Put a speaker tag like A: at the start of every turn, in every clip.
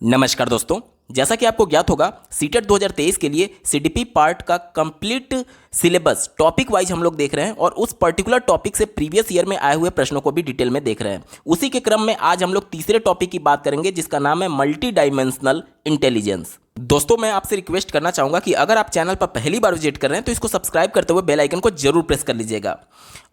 A: नमस्कार दोस्तों, जैसा कि आपको ज्ञात होगा सीटेट 2023 के लिए सीडीपी पार्ट का कंप्लीट सिलेबस टॉपिक वाइज हम लोग देख रहे हैं और उस पर्टिकुलर टॉपिक से प्रीवियस ईयर में आए हुए प्रश्नों को भी डिटेल में देख रहे हैं। उसी के क्रम में आज हम लोग तीसरे टॉपिक की बात करेंगे जिसका नाम है मल्टी डायमेंशनल इंटेलिजेंस। दोस्तों, मैं आपसे रिक्वेस्ट करना चाहूंगा कि अगर आप चैनल पर पहली बार विजिट कर रहे हैं तो इसको सब्सक्राइब करते हुए बेल आइकन को जरूर प्रेस कर लीजिएगा।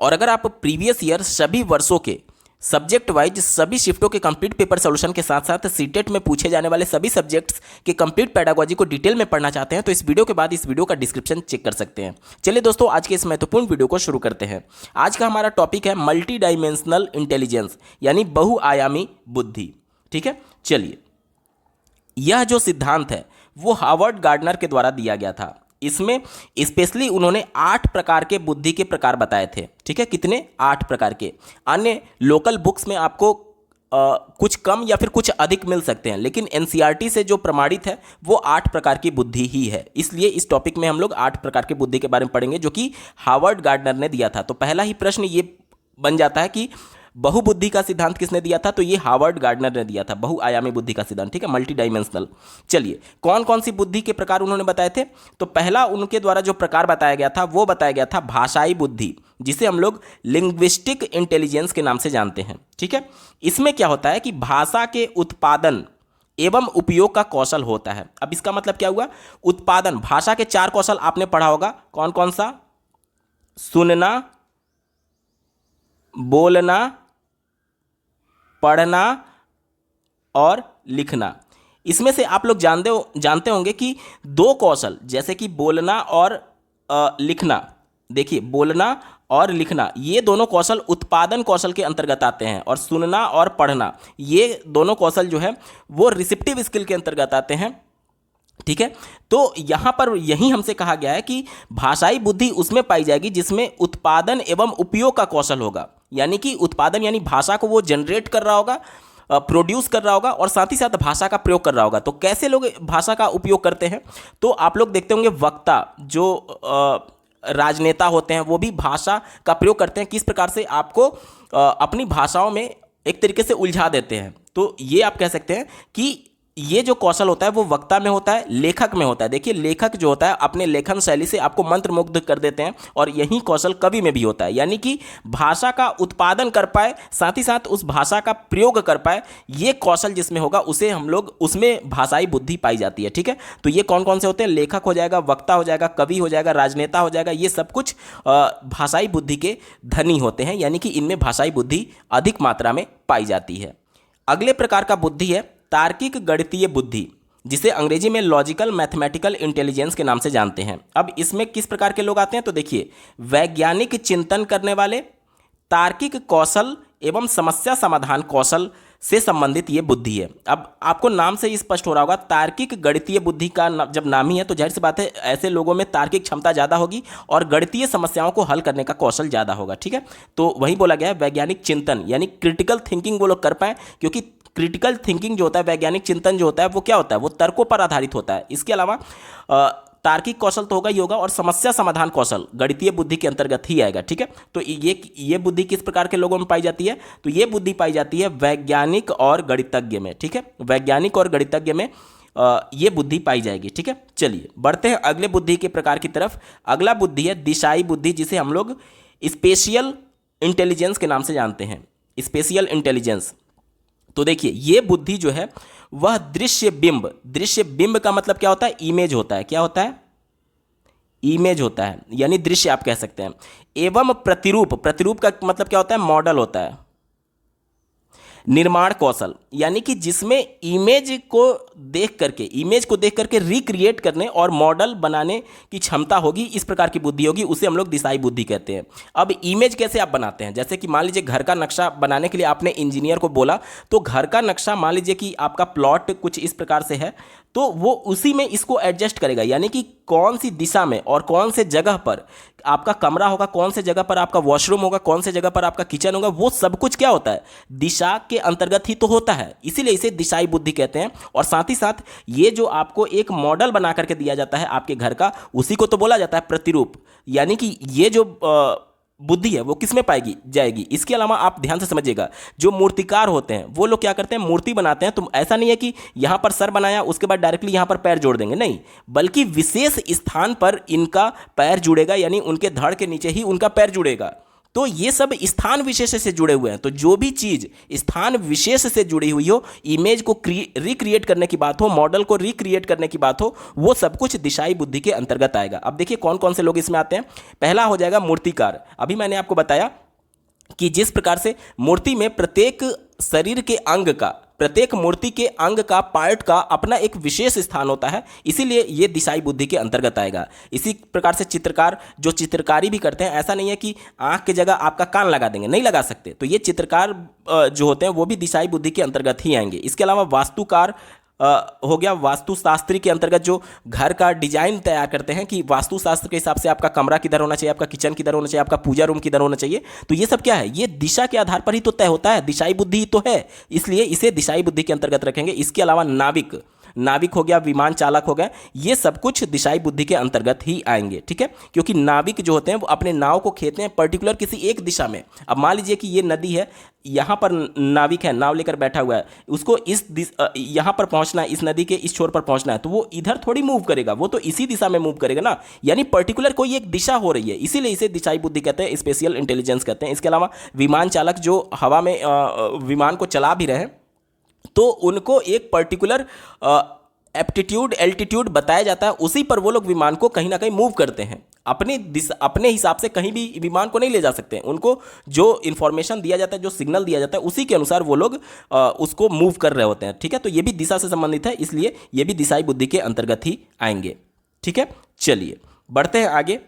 A: और अगर आप प्रीवियस ईयर सभी वर्षों के सब्जेक्ट वाइज सभी शिफ्टों के कंप्लीट पेपर सॉल्यूशन के साथ साथ सीटेट में पूछे जाने वाले सभी सब्जेक्ट्स के कंप्लीट पेडागोजी को डिटेल में पढ़ना चाहते हैं तो इस वीडियो के बाद इस वीडियो का डिस्क्रिप्शन चेक कर सकते हैं। चलिए दोस्तों, आज के इस महत्वपूर्ण वीडियो को शुरू करते हैं। आज का हमारा टॉपिक है मल्टी डायमेंशनल इंटेलिजेंस यानी बहुआयामी बुद्धि। ठीक है, चलिए, यह जो सिद्धांत है वो हार्वर्ड गार्डनर के द्वारा दिया गया था। इसमें स्पेशली उन्होंने 8 प्रकार के बुद्धि के प्रकार बताए थे। ठीक है, कितने? 8 प्रकार के। अन्य लोकल बुक्स में आपको कुछ कम या फिर कुछ अधिक मिल सकते हैं, लेकिन एनसीईआरटी से जो प्रमाणित है वो 8 प्रकार की बुद्धि ही है। इसलिए इस टॉपिक में हम लोग 8 प्रकार की बुद्धि के बारे में पढ़ेंगे जो कि हार्वर्ड गार्डनर ने दिया था। तो पहला ही प्रश्न ये बन जाता है कि बहुबुद्धि का सिद्धांत किसने दिया था? तो ये हार्वर्ड गार्डनर ने दिया था, बहुआयामी बुद्धि का सिद्धांत। ठीक है, मल्टी डायमेंशनल। चलिए, कौन कौन सी बुद्धि के प्रकार उन्होंने बताए थे? तो पहला उनके द्वारा जो प्रकार बताया गया था वो बताया गया था भाषाई बुद्धि, जिसे हम लोग लिंग्विस्टिक इंटेलिजेंस के नाम से जानते हैं। ठीक है, इसमें क्या होता है कि भाषा के उत्पादन एवं उपयोग का कौशल होता है। अब इसका मतलब क्या हुआ? उत्पादन, भाषा के 4 कौशल आपने पढ़ा होगा। कौन कौन सा? सुनना, बोलना, पढ़ना और लिखना। इसमें से आप लोग जानते होंगे कि 2 कौशल जैसे कि बोलना और लिखना, देखिए बोलना और लिखना ये दोनों कौशल उत्पादन कौशल के अंतर्गत आते हैं, और सुनना और पढ़ना ये दोनों कौशल जो है वो रिसेप्टिव स्किल के अंतर्गत आते हैं। ठीक है, तो यहाँ पर यही हमसे कहा गया है कि भाषाई बुद्धि उसमें पाई जाएगी जिसमें उत्पादन एवं उपयोग का कौशल होगा। यानी कि उत्पादन यानी भाषा को वो जनरेट कर रहा होगा, प्रोड्यूस कर रहा होगा और साथ ही साथ भाषा का प्रयोग कर रहा होगा। तो कैसे लोग भाषा का उपयोग करते हैं? तो आप लोग देखते होंगे वक्ता, जो राजनेता होते हैं वो भी भाषा का प्रयोग करते हैं। किस प्रकार से? आपको अपनी भाषाओं में एक तरीके से उलझा देते हैं। तो ये आप कह सकते हैं कि ये जो कौशल होता है वो वक्ता में होता है, लेखक में होता है। देखिए, लेखक जो होता है अपने लेखन शैली से आपको मंत्रमुग्ध कर देते हैं, और यही कौशल कवि में भी होता है। यानी कि भाषा का उत्पादन कर पाए, साथ ही साथ उस भाषा का प्रयोग कर पाए, ये कौशल जिसमें होगा उसे हम लोग, उसमें भाषाई बुद्धि पाई जाती है। ठीक है, तो ये कौन कौन से होते हैं? लेखक हो जाएगा, वक्ता हो जाएगा, कवि हो जाएगा, राजनेता हो जाएगा। ये सब कुछ भाषाई बुद्धि के धनी होते हैं, यानी कि इनमें भाषाई बुद्धि अधिक मात्रा में पाई जाती है। अगले प्रकार का बुद्धि है तार्किक गणितीय बुद्धि, जिसे अंग्रेजी में लॉजिकल मैथमेटिकल इंटेलिजेंस के नाम से जानते हैं। अब इसमें किस प्रकार के लोग आते हैं? तो देखिए, वैज्ञानिक चिंतन करने वाले, तार्किक कौशल एवं समस्या समाधान कौशल से संबंधित ये बुद्धि है। अब आपको नाम से ही स्पष्ट हो रहा होगा, तार्किक गणितीय बुद्धि का जब नाम ही है तो जाहिर सी बात है ऐसे लोगों में तार्किक क्षमता ज़्यादा होगी और गणितीय समस्याओं को हल करने का कौशल ज़्यादा होगा। ठीक है, तो वही बोला गया है वैज्ञानिक चिंतन, यानी क्रिटिकल थिंकिंग वो लोग कर पाएँ, क्योंकि क्रिटिकल थिंकिंग जो होता है, वैज्ञानिक चिंतन जो होता है वो क्या होता है? वो तर्कों पर आधारित होता है। इसके अलावा तार्किक कौशल तो होगा ही होगा, और समस्या समाधान कौशल गणितीय बुद्धि के अंतर्गत ही आएगा। ठीक है, तो ये बुद्धि किस प्रकार के लोगों में पाई जाती है? तो ये बुद्धि पाई जाती है वैज्ञानिक और गणितज्ञ में। ठीक है, वैज्ञानिक और गणितज्ञ में ये बुद्धि पाई जाएगी। ठीक है, चलिए बढ़ते हैं अगले बुद्धि के प्रकार की तरफ। अगला बुद्धि है दिशाई बुद्धि, जिसे हम लोग स्पेशियल इंटेलिजेंस के नाम से जानते हैं। स्पेशियल इंटेलिजेंस, तो देखिए ये बुद्धि जो है वह दृश्य बिंब का मतलब क्या होता है? इमेज होता है। क्या होता है? इमेज होता है, यानी दृश्य आप कह सकते हैं। एवं प्रतिरूप का मतलब क्या होता है? मॉडल होता है। निर्माण कौशल, यानी कि जिसमें इमेज को देख करके रिक्रिएट करने और मॉडल बनाने की क्षमता होगी, इस प्रकार की बुद्धि होगी, उसे हम लोग दिशाई बुद्धि कहते हैं। अब इमेज कैसे आप बनाते हैं? जैसे कि मान लीजिए घर का नक्शा बनाने के लिए आपने इंजीनियर को बोला, तो घर का नक्शा मान लीजिए कि आपका प्लॉट कुछ इस प्रकार से है, तो वो उसी में इसको एडजस्ट करेगा। यानी कि कौन सी दिशा में और कौन से जगह पर आपका कमरा होगा, कौन से जगह पर आपका वॉशरूम होगा, कौन से जगह पर आपका किचन होगा, वो सब कुछ क्या होता है? दिशा के अंतर्गत ही तो होता है, इसीलिए इसे दिशाई बुद्धि कहते हैं। और साथ ही साथ ये जो आपको एक मॉडल बना करके दिया जाता है आपके घर का, उसी को तो बोला जाता है प्रतिरूप। यानी कि ये जो बुद्धि है वो किस में पाएगी जाएगी। इसके अलावा आप ध्यान से समझिएगा, जो मूर्तिकार होते हैं वो लोग क्या करते हैं, मूर्ति बनाते हैं, तो ऐसा नहीं है कि यहाँ पर सर बनाया उसके बाद डायरेक्टली यहाँ पर पैर जोड़ देंगे, नहीं, बल्कि विशेष स्थान पर इनका पैर जुड़ेगा, यानी उनके धड़ के नीचे ही उनका पैर जुड़ेगा। तो ये सब स्थान विशेष से जुड़े हुए हैं। तो जो भी चीज़ स्थान विशेष से जुड़ी हुई हो, इमेज को रिक्रिएट करने की बात हो, मॉडल को रिक्रिएट करने की बात हो, वो सब कुछ दिशाई बुद्धि के अंतर्गत आएगा। अब देखिए कौन कौन से लोग इसमें आते हैं। पहला हो जाएगा मूर्तिकार। अभी मैंने आपको बताया कि जिस प्रकार से मूर्ति में प्रत्येक शरीर के अंग का, प्रत्येक मूर्ति के अंग का, पार्ट का अपना एक विशेष स्थान होता है, इसीलिए ये दिशाई बुद्धि के अंतर्गत आएगा। इसी प्रकार से चित्रकार जो चित्रकारी भी करते हैं, ऐसा नहीं है कि आंख की जगह आपका कान लगा देंगे, नहीं लगा सकते, तो ये चित्रकार जो होते हैं वो भी दिशाई बुद्धि के अंतर्गत ही आएंगे। इसके अलावा वास्तुकार हो गया, वास्तुशास्त्री के अंतर्गत जो घर का डिजाइन तैयार करते हैं कि वास्तुशास्त्र के हिसाब से आपका कमरा किधर होना चाहिए, आपका किचन किधर होना चाहिए, आपका पूजा रूम किधर होना चाहिए, तो ये सब क्या है, ये दिशा के आधार पर ही तो तय होता है, दिशाई बुद्धि ही तो है, इसलिए इसे दिशाई बुद्धि के अंतर्गत रखेंगे। इसके अलावा नाविक, नाविक हो गया, विमान चालक हो गए, ये सब कुछ दिशाई बुद्धि के अंतर्गत ही आएंगे, ठीक है, क्योंकि नाविक जो होते हैं वो अपने नाव को खेते हैं पर्टिकुलर किसी एक दिशा में। अब मान लीजिए कि ये नदी है, यहाँ पर नाविक है, नाव लेकर बैठा हुआ है, उसको यहाँ पर पहुँचना है, इस नदी के इस छोर पर पहुँचना है, तो वो इधर थोड़ी मूव करेगा, वो तो इसी दिशा में मूव करेगा ना, यानी पर्टिकुलर कोई एक दिशा हो रही है, इसीलिए इसे दिशाई बुद्धि कहते हैं, स्पेशियल इंटेलिजेंस कहते हैं। इसके अलावा विमान चालक जो हवा में विमान को चला भी रहे हैं, तो उनको एक पर्टिकुलर एप्टीट्यूड एल्टीट्यूड बताया जाता है, उसी पर वो लोग विमान को कहीं ना कहीं मूव करते हैं, अपने हिसाब से कहीं भी विमान को नहीं ले जा सकते हैं, उनको जो इन्फॉर्मेशन दिया जाता है, जो सिग्नल दिया जाता है, उसी के अनुसार वो लोग उसको मूव कर रहे होते हैं, ठीक है। तो ये भी दिशा से संबंधित है, इसलिए ये भी दिशाई बुद्धि के अंतर्गत ही आएंगे, ठीक है। चलिए बढ़ते हैं आगे।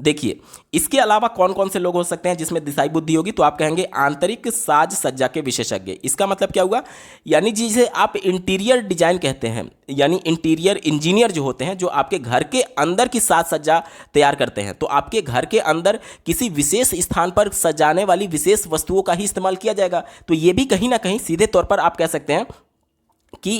A: देखिए इसके अलावा कौन कौन से लोग हो सकते हैं जिसमें दिशाई बुद्धि होगी, तो आप कहेंगे आंतरिक साज सज्जा के विशेषज्ञ। इसका मतलब क्या हुआ, यानी जिसे आप इंटीरियर डिजाइन कहते हैं, यानी इंटीरियर इंजीनियर जो होते हैं, जो आपके घर के अंदर की साज सज्जा तैयार करते हैं, तो आपके घर के अंदर किसी विशेष स्थान पर सजाने वाली विशेष वस्तुओं का ही इस्तेमाल किया जाएगा। तो ये भी कहीं ना कहीं सीधे तौर पर आप कह सकते हैं कि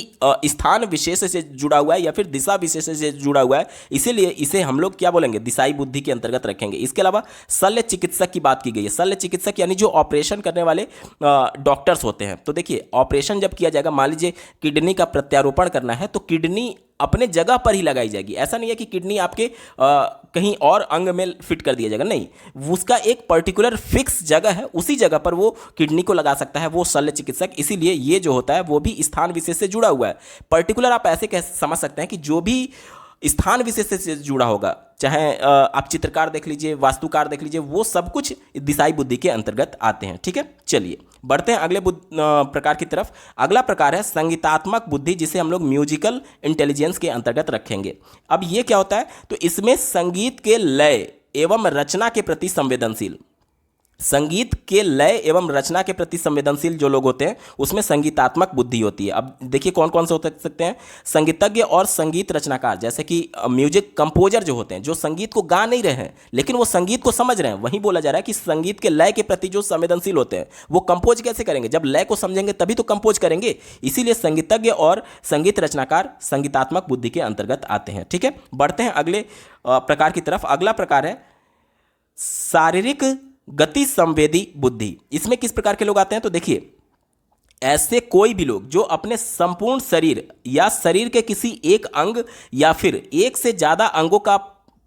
A: स्थान विशेष से जुड़ा हुआ है या फिर दिशा विशेष से जुड़ा हुआ है, इसीलिए इसे हम लोग क्या बोलेंगे, दिशाई बुद्धि के अंतर्गत रखेंगे। इसके अलावा शल्य चिकित्सक की बात की गई है। शल्य चिकित्सक यानी जो ऑपरेशन करने वाले डॉक्टर्स होते हैं। तो देखिए ऑपरेशन जब किया जाएगा, मान लीजिए किडनी का प्रत्यारोपण करना है, तो किडनी अपने जगह पर ही लगाई जाएगी। ऐसा नहीं है कि किडनी आपके कहीं और अंग में फिट कर दिया जाएगा, नहीं, उसका एक पर्टिकुलर फिक्स जगह है, उसी जगह पर वो किडनी को लगा सकता है वो शल्य चिकित्सक। इसीलिए ये जो होता है वो भी स्थान विशेष से जुड़ा हुआ है। पर्टिकुलर आप ऐसे कह समझ सकते हैं कि जो भी स्थान विशेष से जुड़ा होगा, चाहे आप चित्रकार देख लीजिए, वास्तुकार देख लीजिए, वो सब कुछ दिशाई बुद्धि के अंतर्गत आते हैं, ठीक है। चलिए बढ़ते हैं अगले प्रकार की तरफ। अगला प्रकार है संगीतात्मक बुद्धि, जिसे हम लोग म्यूजिकल इंटेलिजेंस के अंतर्गत रखेंगे। अब ये क्या होता है, तो इसमें संगीत के लय एवं रचना के प्रति संवेदनशील, संगीत के लय एवं रचना के प्रति संवेदनशील जो लोग होते हैं उसमें संगीतात्मक बुद्धि होती है। अब देखिए कौन कौन से हो सकते हैं, संगीतज्ञ और संगीत रचनाकार, जैसे कि म्यूजिक कंपोजर जो होते हैं, जो संगीत को गा नहीं रहे हैं लेकिन वो संगीत को समझ रहे हैं। वहीं बोला जा रहा है कि संगीत के लय के प्रति जो संवेदनशील होते हैं वो कंपोज कैसे करेंगे, जब लय को समझेंगे तभी तो कंपोज करेंगे। इसीलिए संगीतज्ञ और संगीत रचनाकार संगीतात्मक बुद्धि के अंतर्गत आते हैं, ठीक है। बढ़ते हैं अगले प्रकार की तरफ। अगला प्रकार है शारीरिक गति संवेदी बुद्धि। इसमें किस प्रकार के लोग आते हैं, तो देखिए ऐसे कोई भी लोग जो अपने संपूर्ण शरीर या शरीर के किसी एक अंग या फिर एक से ज्यादा अंगों का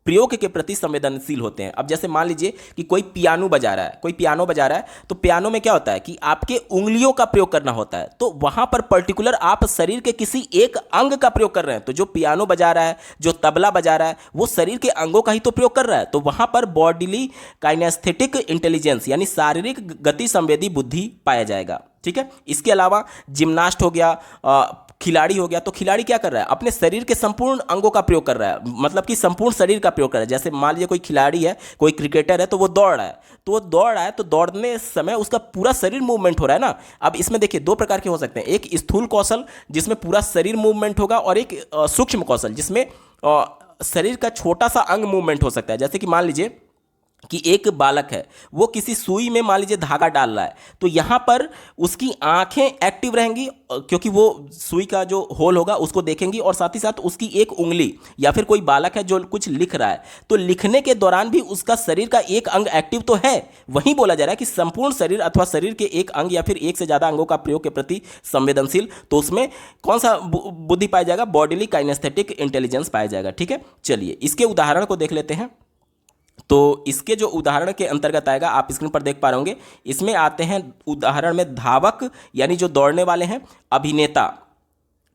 A: प्रयोग के प्रति संवेदनशील होते हैं। अब जैसे मान लीजिए कि कोई पियानो बजा रहा है, कोई पियानो बजा रहा है, तो पियानो में क्या होता है कि आपके उंगलियों का प्रयोग करना होता है, तो वहां पर पर्टिकुलर आप शरीर के किसी एक अंग का प्रयोग कर रहे हैं। तो जो पियानो बजा रहा है, जो तबला बजा रहा है, वो शरीर के अंगों का ही तो प्रयोग कर रहा है, तो वहां पर बॉडीली काइनेस्थेटिक इंटेलिजेंस यानी शारीरिक गति संवेदी बुद्धि पाया जाएगा, ठीक है। इसके अलावा जिम्नास्ट हो गया, खिलाड़ी हो गया, तो खिलाड़ी क्या कर रहा है, अपने शरीर के संपूर्ण अंगों का प्रयोग कर रहा है, मतलब कि संपूर्ण शरीर का प्रयोग कर रहा है। जैसे मान लीजिए कोई खिलाड़ी है, कोई क्रिकेटर है, तो वो दौड़ रहा है, तो वो दौड़ रहा है, तो दौड़ने समय उसका पूरा शरीर मूवमेंट हो रहा है ना। अब इसमें देखिए दो प्रकार के हो सकते हैं, एक स्थूल कौशल जिसमें पूरा शरीर मूवमेंट होगा, और एक सूक्ष्म कौशल जिसमें शरीर का छोटा सा अंग मूवमेंट हो सकता है। जैसे कि मान लीजिए कि एक बालक है, वो किसी सुई में मान लीजिए धागा डाल रहा है, तो यहाँ पर उसकी आंखें एक्टिव रहेंगी क्योंकि वो सुई का जो होल होगा उसको देखेंगी, और साथ ही साथ उसकी एक उंगली, या फिर कोई बालक है जो कुछ लिख रहा है तो लिखने के दौरान भी उसका शरीर का एक अंग एक्टिव तो है। वहीं बोला जा रहा है कि संपूर्ण शरीर अथवा शरीर के एक अंग या फिर एक से ज़्यादा अंगों का प्रयोग के प्रति संवेदनशील, तो उसमें कौन सा बुद्धि पाया जाएगा? बॉडीली काइनेस्थेटिक इंटेलिजेंस पाया जाएगा। ठीक है, चलिए इसके उदाहरण को देख लेते हैं। तो इसके जो उदाहरण के अंतर्गत आएगा, आप स्क्रीन पर देख पा रहे होंगे, इसमें आते हैं उदाहरण में धावक यानी जो दौड़ने वाले हैं, अभिनेता,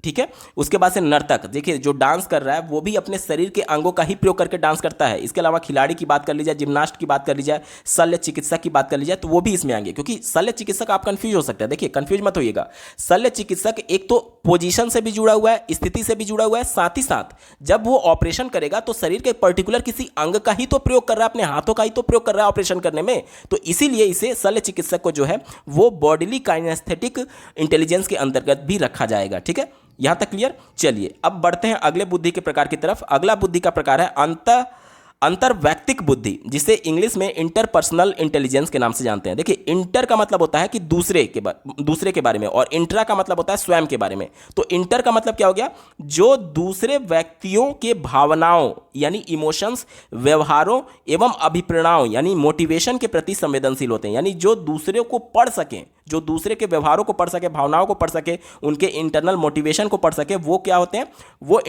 A: ठीक है, उसके बाद से नर्तक, देखिए जो डांस कर रहा है वो भी अपने शरीर के अंगों का ही प्रयोग करके डांस करता है। इसके अलावा खिलाड़ी की बात कर ली जाए, जिम्नास्ट की बात कर ली जाए, शल्य चिकित्सक की बात कर ली जाए, तो वो भी इसमें आएंगे, क्योंकि शल्य चिकित्सक आप कंफ्यूज हो सकते हैं। देखिए कंफ्यूज मत होइएगा, शल्य चिकित्सक एक तो पोजीशन से भी जुड़ा हुआ है, स्थिति से भी जुड़ा हुआ है, साथ ही साथ जब वो ऑपरेशन करेगा तो शरीर के पर्टिकुलर किसी अंग का ही तो प्रयोग कर रहा है, अपने हाथों का ही तो प्रयोग कर रहा है ऑपरेशन करने में, तो इसीलिए इसे शल्य चिकित्सक को जो है वो बॉडीली काइनेस्थेटिक इंटेलिजेंस के अंतर्गत भी रखा जाएगा। ठीक है, यहां तक क्लियर। चलिए अब बढ़ते हैं अगले बुद्धि के प्रकार की तरफ। अगला बुद्धि का प्रकार है अंतर्वैयक्तिक बुद्धि, जिसे इंग्लिश में इंटरपर्सनल इंटेलिजेंस के नाम से जानते हैं। देखिए इंटर का मतलब होता है कि दूसरे के बारे में, और इंट्रा का मतलब होता है स्वयं के बारे में। तो इंटर का मतलब क्या हो गया? जो दूसरे व्यक्तियों के भावनाओं यानी इमोशंस, व्यवहारों एवं अभिप्रेरणाओं यानी मोटिवेशन के प्रति संवेदनशील होते हैं, यानी जो दूसरे को पढ़ सकें, जो दूसरे के व्यवहारों को पढ़ सके, भावनाओं को पढ़ सके, उनके इंटरनल मोटिवेशन को पढ़ सके, वो क्या होते हैं? वो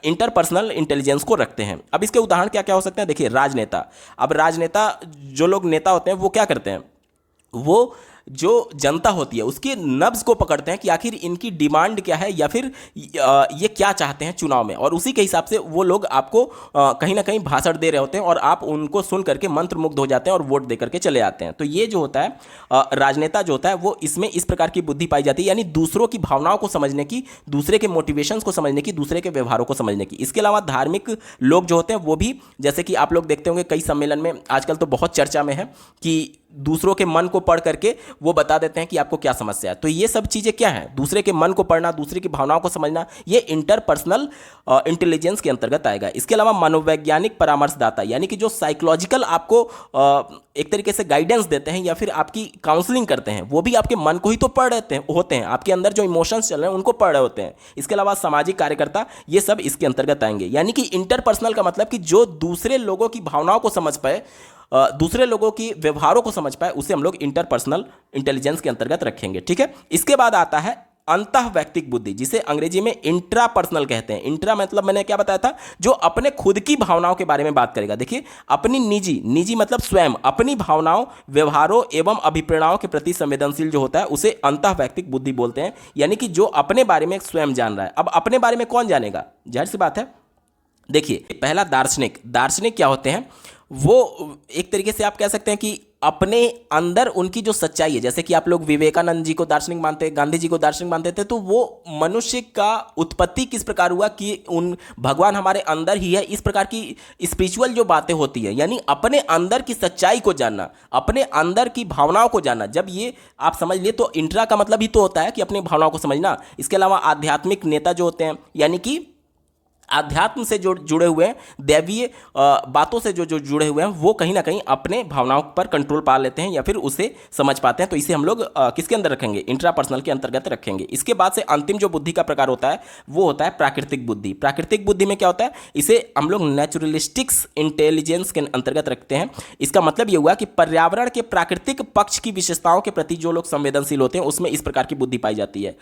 A: इंटरपर्सनल इंटेलिजेंस को रखते हैं। अब इसके उदाहरण क्या क्या हो सकते हैं? देखिए राजनेता। अब राजनेता, जो लोग नेता होते हैं वो क्या करते हैं? वो जो जनता होती है उसके नब्ज को पकड़ते हैं कि आखिर इनकी डिमांड क्या है, या फिर ये क्या चाहते हैं चुनाव में, और उसी के हिसाब से वो लोग आपको कहीं ना कहीं भाषण दे रहे होते हैं, और आप उनको सुन करके मंत्रमुग्ध हो जाते हैं और वोट दे करके चले आते हैं। तो ये जो होता है राजनेता जो होता है वो इसमें इस प्रकार की बुद्धि पाई जाती है, यानी दूसरों की भावनाओं को समझने की, दूसरे के मोटिवेशंस को समझने की, दूसरे के व्यवहारों को समझने की। इसके अलावा धार्मिक लोग जो होते हैं वो भी, जैसे कि आप लोग देखते होंगे कई सम्मेलन में आजकल तो बहुत चर्चा में है कि दूसरों के मन को पढ़ करके वो बता देते हैं कि आपको क्या समस्या है। तो ये सब चीज़ें क्या हैं? दूसरे के मन को पढ़ना, दूसरे की भावनाओं को समझना, ये इंटरपर्सनल इंटेलिजेंस के अंतर्गत आएगा। इसके अलावा मनोवैज्ञानिक परामर्शदाता, यानी कि जो साइकोलॉजिकल आपको एक तरीके से गाइडेंस देते हैं या फिर आपकी काउंसलिंग करते हैं, वो भी आपके मन को ही तो पढ़ रहे होते हैं, आपके अंदर जो इमोशंस चल रहे हैं उनको पढ़ रहे होते हैं। इसके अलावा सामाजिक कार्यकर्ता, ये सब इसके अंतर्गत आएंगे। यानी कि इंटरपर्सनल का मतलब कि जो दूसरे लोगों की भावनाओं को समझ पाए, दूसरे लोगों की व्यवहारों को समझ पाए, उसे हम लोग इंटरपर्सनल इंटेलिजेंस के अंतर्गत रखेंगे। ठीक है, इसके बाद आता है अंतःवैयक्तिक बुद्धि, जिसे अंग्रेजी में इंट्रापर्सनल कहते हैं। इंट्रा मतलब मैंने क्या बताया था? जो अपने खुद की भावनाओं के बारे में बात करेगा। देखिए अपनी निजी मतलब स्वयं अपनी भावनाओं, व्यवहारों एवं अभिप्रेरणाओं के प्रति संवेदनशील जो होता है उसे अंतःवैयक्तिक बुद्धि बोलते हैं, यानी कि जो अपने बारे में स्वयं जान रहा है। अब अपने बारे में कौन जानेगा? जाहिर सी बात है। देखिए पहला दार्शनिक क्या होते हैं? वो एक तरीके से आप कह सकते हैं कि अपने अंदर उनकी जो सच्चाई है, जैसे कि आप लोग विवेकानंद जी को दार्शनिक मानते, गांधी जी को दार्शनिक मानते थे, तो वो मनुष्य का उत्पत्ति किस प्रकार हुआ कि उन भगवान हमारे अंदर ही है, इस प्रकार की स्पिरिचुअल जो बातें होती है, यानी अपने अंदर की सच्चाई को जानना, अपने अंदर की भावनाओं को जानना। जब ये आप समझ लिए तो इंट्रा का मतलब ही तो होता है कि अपनी भावनाओं को समझना। इसके अलावा आध्यात्मिक नेता जो होते हैं, यानी कि आध्यात्म से जो जुड़े हुए हैं, दैवीय बातों से जो जुड़े हुए हैं, वो कहीं ना कहीं अपने भावनाओं पर कंट्रोल पा लेते हैं या फिर उसे समझ पाते हैं। तो इसे हम लोग किसके अंदर रखेंगे? इंट्रापर्सनल के अंतर्गत रखेंगे। इसके बाद से अंतिम जो बुद्धि का प्रकार होता है वो होता है प्राकृतिक बुद्धि। प्राकृतिक बुद्धि में क्या होता है? इसे हम लोग नेचुरलिस्टिक्स इंटेलिजेंस के अंतर्गत रखते हैं। इसका मतलब ये हुआ कि पर्यावरण के प्राकृतिक पक्ष की विशेषताओं के प्रति जो लोग संवेदनशील होते हैं उसमें इस प्रकार की बुद्धि पाई जाती है।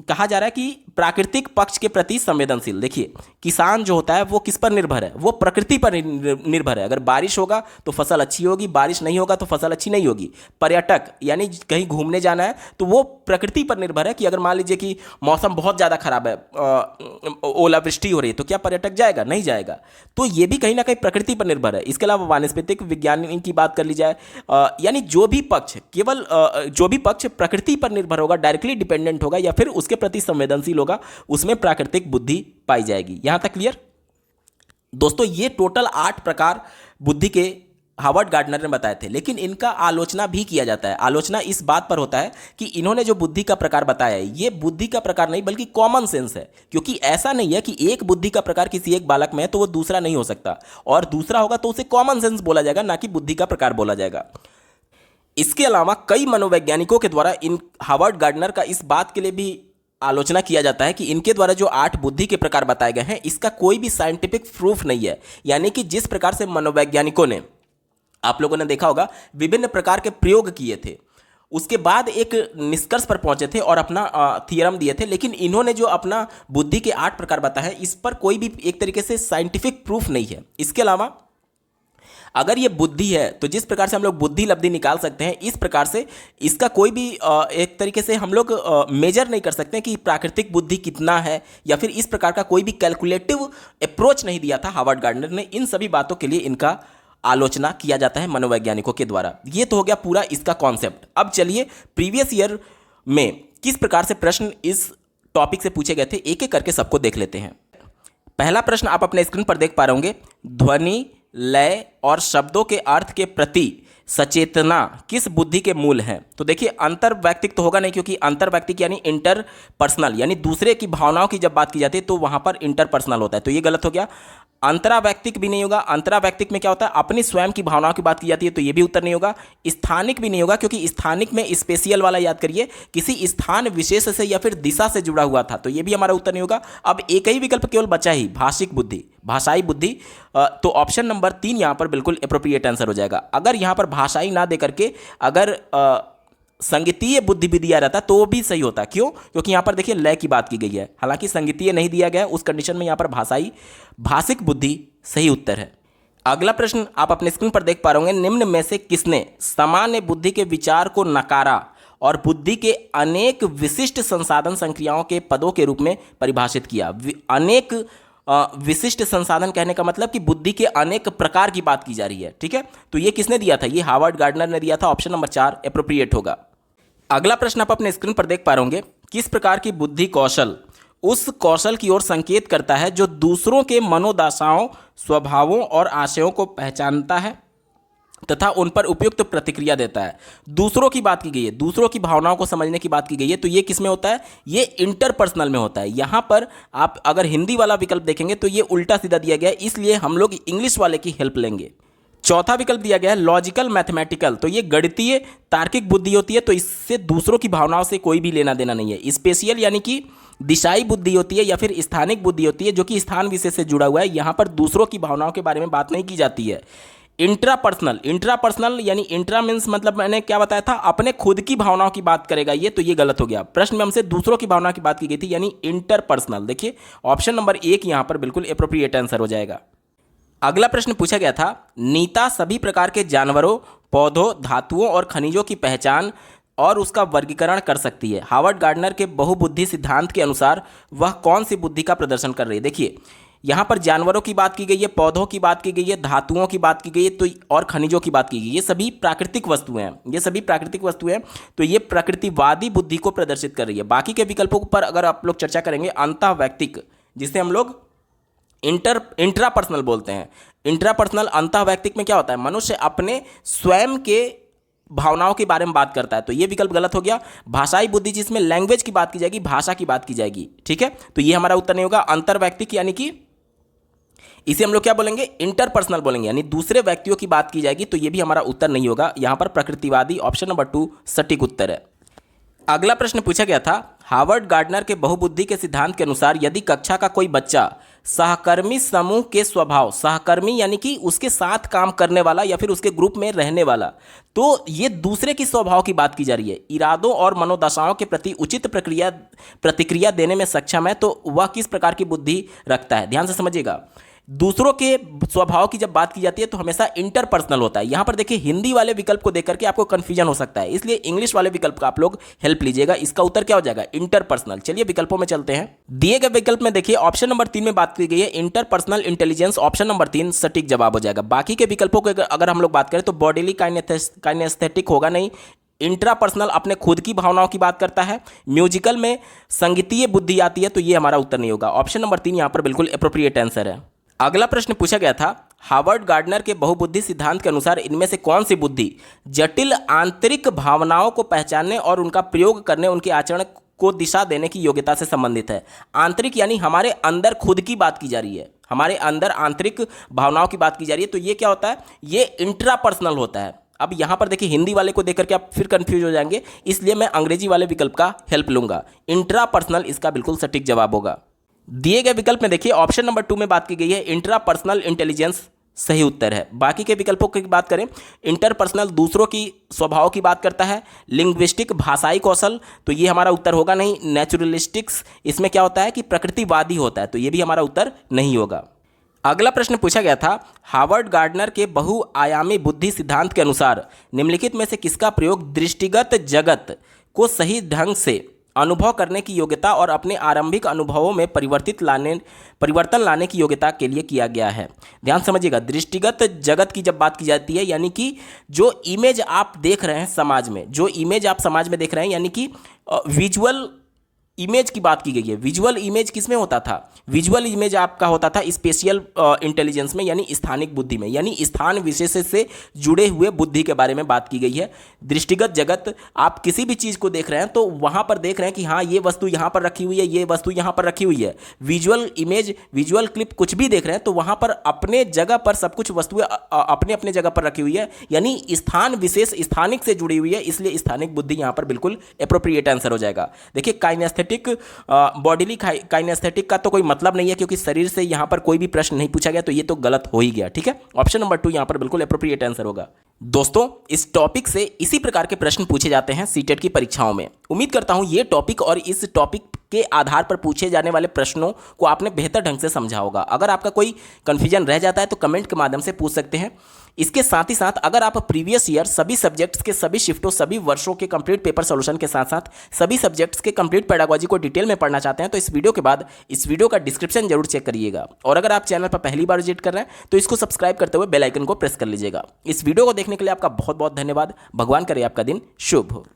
A: कहा जा रहा है कि प्राकृतिक पक्ष के प्रति संवेदनशील। देखिए किसान जो होता है वो किस पर निर्भर है? वो प्रकृति पर निर्भर है। अगर बारिश होगा तो फसल अच्छी होगी, बारिश नहीं होगा तो फसल अच्छी नहीं होगी। पर्यटक यानी कहीं घूमने जाना है तो वो प्रकृति पर निर्भर है कि अगर मान लीजिए कि मौसम बहुत ज़्यादा खराब है, ओलावृष्टि हो रही है, तो क्या पर्यटक जाएगा? नहीं जाएगा। तो ये भी कहीं ना कहीं प्रकृति पर निर्भर है। इसके अलावा वानस्पतिक विज्ञान की बात कर ली जाए, यानी जो भी पक्ष प्रकृति पर निर्भर होगा, डायरेक्टली डिपेंडेंट होगा या फिर उसके प्रति संवेदनशील होगा, उसमें प्राकृतिक बुद्धि पाई जाएगी। यहां तक क्लियर? दोस्तों ये टोटल 8 प्रकार बुद्धि के हावर्ड गार्डनर ने बताए थे, लेकिन इनका आलोचना भी किया जाता है। आलोचना इस बात पर होता है कि इन्होंने जो बुद्धि का प्रकार बताया है ये बुद्धि का प्रकार नहीं बल्कि कॉमन सेंस है, क्योंकि ऐसा नहीं है कि एक बुद्धि का प्रकार किसी एक बालक में है तो वो दूसरा नहीं हो सकता, और दूसरा होगा तो उसे कॉमन सेंस बोला जाएगा, ना कि बुद्धि का प्रकार बोला जाएगा। इसके अलावा कई मनोवैज्ञानिकों के द्वारा इन हावर्ड गार्डनर का इस बात के लिए भी आलोचना किया जाता है कि इनके द्वारा जो 8 बुद्धि के प्रकार बताए गए हैं इसका कोई भी साइंटिफिक प्रूफ नहीं है। यानी कि जिस प्रकार से मनोवैज्ञानिकों ने, आप लोगों ने देखा होगा, विभिन्न प्रकार के प्रयोग किए थे, उसके बाद एक निष्कर्ष पर पहुंचे थे और अपना थियरम दिए थे, लेकिन इन्होंने जो अपना बुद्धि के 8 प्रकार बताए हैं इस पर कोई भी एक तरीके से साइंटिफिक प्रूफ नहीं है। इसके अलावा अगर ये बुद्धि है तो जिस प्रकार से हम लोग बुद्धि लब्धि निकाल सकते हैं, इस प्रकार से इसका कोई भी एक तरीके से हम लोग मेजर नहीं कर सकते कि प्राकृतिक बुद्धि कितना है, या फिर इस प्रकार का कोई भी कैलकुलेटिव अप्रोच नहीं दिया था हावर्ड गार्डनर ने। इन सभी बातों के लिए इनका आलोचना किया जाता है मनोवैज्ञानिकों के द्वारा। ये तो हो गया पूरा इसका कॉन्सेप्ट। अब चलिए प्रीवियस ईयर में किस प्रकार से प्रश्न इस टॉपिक से पूछे गए थे एक एक करके सबको देख लेते हैं। पहला प्रश्न आप अपने स्क्रीन पर देख पा रहे होंगे, ध्वनि, लय और शब्दों के अर्थ के प्रति सचेतना किस बुद्धि के मूल हैं? तो देखिए अंतर्वैयक्तिक तो होगा नहीं, क्योंकि अंतर्वैयक्तिक यानी इंटरपर्सनल, यानी दूसरे की भावनाओं की जब बात की जाती है तो वहां पर इंटरपर्सनल होता है, तो ये गलत हो गया। अंतरावैयक्तिक भी नहीं होगा, अंतरावैयक्तिक में क्या होता है, अपनी स्वयं की भावनाओं की बात की जाती है, तो ये भी उत्तर नहीं होगा। स्थानिक भी नहीं होगा, क्योंकि स्थानिक में स्पेशियल वाला याद करिए, किसी स्थान विशेष से या फिर दिशा से जुड़ा हुआ था, तो ये भी हमारा उत्तर नहीं होगा। अब एक ही विकल्प केवल बचा ही, भाषिक बुद्धि, भाषाई बुद्धि, तो ऑप्शन नंबर 3 यहां पर बिल्कुल एप्रोप्रिएट आंसर हो जाएगा। अगर यहां पर भाषाई ना दे करके अगर संगीतीय बुद्धि भी दिया रहता तो वो भी सही होता। क्यों? क्योंकि यहां पर देखिए लय की बात की गई है, हालांकि संगीतीय नहीं दिया गया, उस कंडीशन में यहां पर भाषाई भाषिक बुद्धि सही उत्तर है। अगला प्रश्न आप अपने स्क्रीन पर देख पा रहे होंगे, निम्न में से किसने सामान्य बुद्धि के विचार को नकारा और बुद्धि के अनेक विशिष्ट संसाधन संक्रियाओं के पदों के रूप में परिभाषित किया? अनेक विशिष्ट संसाधन कहने का मतलब कि बुद्धि के अनेक प्रकार की बात की जा रही है, ठीक है। तो ये किसने दिया था? ये हावर्ड गार्डनर ने दिया था। ऑप्शन नंबर 4 एप्रोप्रिएट होगा। अगला प्रश्न आप अपने स्क्रीन पर देख पा रहे होंगे, किस प्रकार की बुद्धि कौशल उस कौशल की ओर संकेत करता है जो दूसरों के मनोदशाओं, स्वभावों और आशयों को पहचानता है तथा उन पर उपयुक्त प्रतिक्रिया देता है? दूसरों की बात की गई है, दूसरों की भावनाओं को समझने की बात की गई है, तो ये किस में होता है? ये इंटरपर्सनल में होता है। यहाँ पर आप अगर हिंदी वाला विकल्प देखेंगे तो ये उल्टा सीधा दिया गया है, इसलिए हम लोग इंग्लिश वाले की हेल्प लेंगे। चौथा विकल्प दिया गया है लॉजिकल मैथमेटिकल, तो ये गणितीय तार्किक बुद्धि होती है, तो इससे दूसरों की भावनाओं से कोई भी लेना देना नहीं है। स्पेशियल यानी कि दिशाई बुद्धि होती है या फिर स्थानिक बुद्धि होती है, जो कि स्थान विशेष से जुड़ा हुआ है। यहाँ पर दूसरों की भावनाओं के बारे में बात नहीं की जाती है। इंट्रापर्सनल, इंट्रापर्सनल यानी इंट्रा मीन्स मतलब मैंने क्या बताया था, अपने खुद की भावनाओं की बात करेगा ये, तो ये गलत हो गया। प्रश्न में हमसे दूसरों की भावना की बात की गई थी, यानी इंटरपर्सनल। देखिए ऑप्शन नंबर 1 यहाँ पर बिल्कुल एप्रोप्रिएट आंसर हो जाएगा। अगला प्रश्न पूछा गया था, नीता सभी प्रकार के जानवरों, पौधों, धातुओं और खनिजों की पहचान और उसका वर्गीकरण कर सकती है। हावर्ड गार्डनर के बहुबुद्धि सिद्धांत के अनुसार वह कौन सी बुद्धि का प्रदर्शन कर रही है? देखिए यहाँ पर जानवरों की बात की गई है, पौधों की बात की गई है, धातुओं की बात की गई है, तो और खनिजों की बात की गई है। ये सभी प्राकृतिक वस्तुएं हैं, ये सभी प्राकृतिक वस्तुएं हैं, तो ये प्रकृतिवादी बुद्धि को प्रदर्शित कर रही है। बाकी के विकल्पों पर अगर आप लोग चर्चा करेंगे, अंतःवैयक्तिक जिसे हम लोग इंट्रापर्सनल बोलते हैं, इंट्रापर्सनल अंतःवैयक्तिक में क्या होता है, मनुष्य अपने स्वयं के भावनाओं के बारे में बात करता है, तो ये विकल्प गलत हो गया। भाषाई बुद्धि जिसमें लैंग्वेज की बात की जाएगी, भाषा की बात की जाएगी, ठीक है, तो ये हमारा उत्तर नहीं होगा। अंतर्वैयक्तिक यानी कि इसे हम लोग क्या बोलेंगे, इंटरपर्सनल बोलेंगे, यानी दूसरे व्यक्तियों की बात की जाएगी, तो ये भी हमारा उत्तर नहीं होगा। यहां पर प्रकृतिवादी ऑप्शन नंबर 2 सटीक उत्तर है। अगला प्रश्न पूछा गया था, हावर्ड गार्डनर के बहुबुद्धि के सिद्धांत के अनुसार यदि कक्षा का कोई बच्चा सहकर्मी समूह के स्वभाव, सहकर्मी यानी कि उसके साथ काम करने वाला या फिर उसके ग्रुप में रहने वाला, तो ये दूसरे की स्वभाव की बात की जा रही है, इरादों और मनोदशाओं के प्रति उचित प्रतिक्रिया देने में सक्षम है, तो वह किस प्रकार की बुद्धि रखता है? ध्यान से समझिएगा, दूसरों के स्वभाव की जब बात की जाती है तो हमेशा इंटरपर्सनल होता है। यहां पर देखिए हिंदी वाले विकल्प को देख करके आपको कंफ्यूजन हो सकता है, इसलिए इंग्लिश वाले विकल्प का आप लोग हेल्प लीजिएगा। इसका उत्तर क्या हो जाएगा, इंटरपर्सनल। चलिए विकल्पों में चलते हैं। दिए गए विकल्प में देखिए ऑप्शन नंबर 3 में बात की गई है इंटरपर्सनल इंटेलिजेंस, ऑप्शन नंबर 3 सटीक जवाब हो जाएगा। बाकी के विकल्पों को अगर हम लोग बात करें तो बॉडीली काइनेस्थेटिक होगा नहीं, इंट्रापर्सनल अपने खुद की भावनाओं की बात करता है, म्यूजिकल में संगीतीय बुद्धि आती है, तो ये हमारा उत्तर नहीं होगा। ऑप्शन नंबर 3 यहां पर बिल्कुल एप्रोप्रिएट आंसर है। अगला प्रश्न पूछा गया था, हार्वर्ड गार्डनर के बहुबुद्धि सिद्धांत के अनुसार इनमें से कौन सी बुद्धि जटिल आंतरिक भावनाओं को पहचानने और उनका प्रयोग करने, उनके आचरण को दिशा देने की योग्यता से संबंधित है। आंतरिक यानी हमारे अंदर खुद की बात की जा रही है, हमारे अंदर आंतरिक भावनाओं की बात की जा रही है। तो ये क्या होता है, ये इंट्रापर्सनल होता है। अब यहाँ पर देखिए हिंदी वाले को देख करके आप फिर कंफ्यूज हो जाएंगे, इसलिए मैं अंग्रेजी वाले विकल्प का हेल्प लूंगा। इंट्रापर्सनल इसका बिल्कुल सटीक जवाब होगा। दिए गए विकल्प में देखिए ऑप्शन नंबर 2 में बात की गई है इंट्रापर्सनल इंटेलिजेंस सही उत्तर है। बाकी के विकल्पों की बात करें, इंटरपर्सनल दूसरों की स्वभाव की बात करता है, लिंग्विस्टिक भाषाई कौशल तो ये हमारा उत्तर होगा नहीं, नेचुरलिस्टिक्स इसमें क्या होता है कि प्रकृतिवादी होता है, तो ये भी हमारा उत्तर नहीं होगा। अगला प्रश्न पूछा गया था, हार्वर्ड गार्डनर के बहुआयामी बुद्धि सिद्धांत के अनुसार निम्नलिखित में से किसका प्रयोग दृष्टिगत जगत को सही ढंग से अनुभव करने की योग्यता और अपने आरंभिक अनुभवों में परिवर्तन लाने की योग्यता के लिए किया गया है। ध्यान समझिएगा, दृष्टिगत जगत की जब बात की जाती है यानी कि जो इमेज आप देख रहे हैं समाज में, जो इमेज आप समाज में देख रहे हैं यानी कि विजुअल इमेज की बात की गई है। विजुअल इमेज किसमें होता था, विजुअल इमेज आपका होता था स्पेशियल इंटेलिजेंस में यानी स्थानिक बुद्धि में, यानी स्थान विशेष से जुड़े हुए बुद्धि के बारे में बात की गई है। दृष्टिगत जगत आप किसी भी चीज़ को देख रहे हैं तो वहाँ पर देख रहे हैं कि हाँ ये वस्तु यहाँ पर रखी हुई है, ये वस्तु यहाँ पर रखी हुई है। विजुअल इमेज, विजुअल क्लिप कुछ भी देख रहे हैं तो वहाँ पर अपने जगह पर सब कुछ वस्तुएं अपने अपने जगह पर रखी हुई है, यानी स्थान विशेष स्थानिक से जुड़ी हुई है, इसलिए स्थानिक बुद्धि यहाँ पर बिल्कुल एप्रोप्रिएट आंसर हो जाएगा। देखिए काइनेस्थेटिक बॉडीली काइनेस्थेटिक का तो कोई मतलब नहीं है क्योंकि शरीर से यहां पर कोई भी प्रश्न नहीं पूछा गया, तो ये तो गलत हो ही गया। ठीक है, ऑप्शन नंबर 2 यहां पर बिल्कुल एप्रोप्रिएट आंसर होगा। दोस्तों इस टॉपिक से इसी प्रकार के प्रश्न पूछे जाते हैं सीटेट की परीक्षाओं में। उम्मीद करता हूं ये टॉपिक और इस टॉपिक के आधार पर पूछे जाने वाले प्रश्नों को आपने बेहतर ढंग से समझा होगा। अगर आपका कोई कंफ्यूजन रह जाता है तो कमेंट के माध्यम से पूछ सकते हैं। इसके साथ ही साथ अगर आप प्रीवियस ईयर सभी सब्जेक्ट्स के सभी शिफ्टों सभी वर्षों के कंप्लीट पेपर सॉल्यूशन के साथ साथ सभी सब्जेक्ट्स के कंप्लीट पेडागोजी को डिटेल में पढ़ना चाहते हैं तो इस वीडियो के बाद इस वीडियो का डिस्क्रिप्शन जरूर चेक करिएगा। और अगर आप चैनल पर पहली बार विजिट कर रहे हैं तो इसको सब्सक्राइब करते हुए बेल आइकन को प्रेस कर लीजिएगा। इस वीडियो को देखने के लिए आपका बहुत बहुत धन्यवाद। भगवान करे आपका दिन शुभ हो।